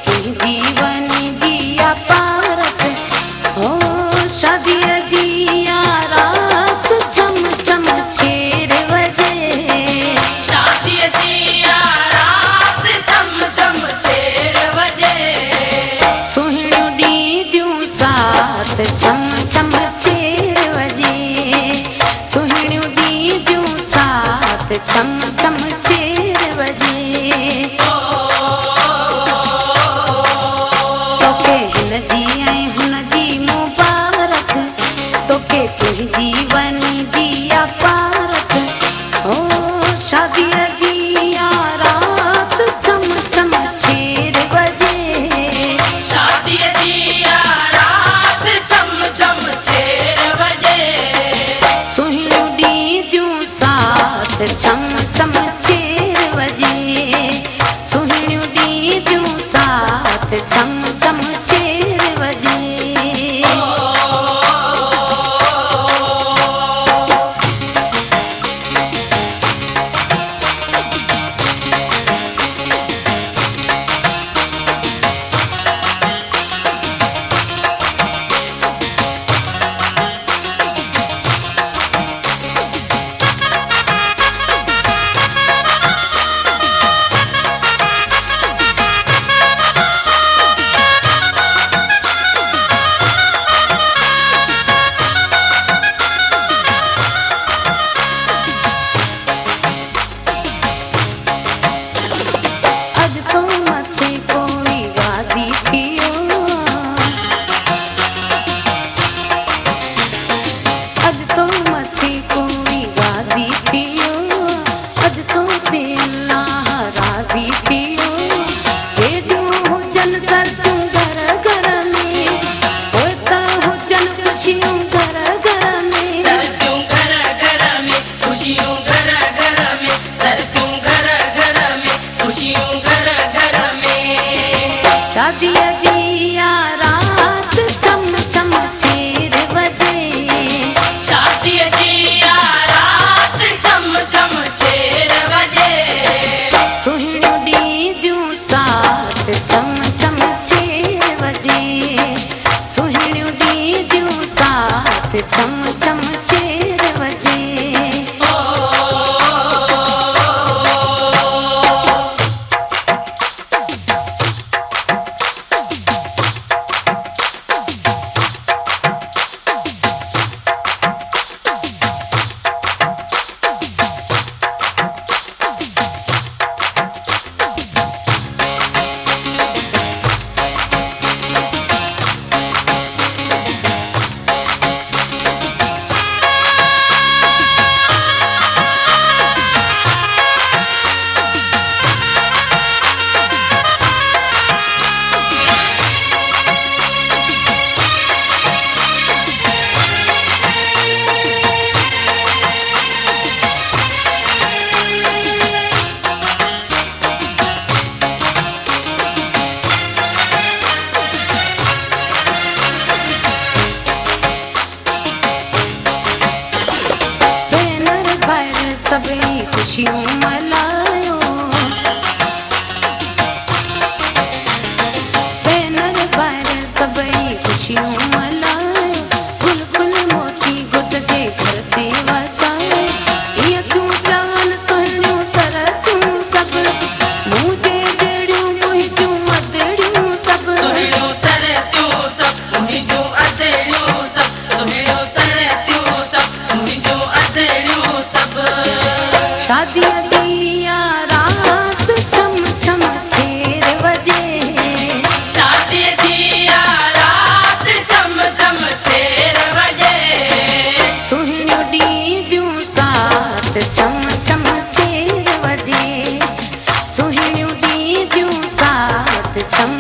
जीवन जिया पारत हो शादी जिया रात चम चम 6 बजे शादी जिया रात चम चम 6 बजे सुहिणियूं ॾींदियूं साथ चम चम 6 बजे सुहिणियूं ॾींदियूं साथ चम चम 6 बजे जीवन जिया पारत हो शादी जिया रात चम चम 6 बजे शादी जिया रात चम चम 6 बजे सुहिणियूं ॾींदियूं साथ चम चम 6 बजे सुहिणियूं ॾींदियूं साथ चम चम 6 बजे शादी जिया रात चम चम 6 बजे शादी जिया रात चम चम 6 बजे सुहिणियूं ॾींदियूं साथ चम चम 6 बजे सुहिणियूं ॾींदियूं साथ चम चम 6 बजे सभई खुशियूं मल्हायो भेनर भाइर सभई खुशियूं मल्हायो फुल फुल मोती गुट के घर ते वसायो ईअं तूं चवनि सुहिणियूं सर तूं सभु मुंहिंजे जहिड़ियूं मुंहिंजूं अदड़ियूं सभु सुहिणियूं सर तूं सभु मुंहिंजूं अदड़ियूं सभु सुहिणियूं सर तूं सभु मुंहिंजूं अदड़ियूं सभु शादी जिया रात चम चम 6 बजे शादी जिया रात चम चम 6 बजे सुहिणियूं ॾींदियूं साथ चम चम 6 बजे सुहिणियूं ॾींदियूं साथ चम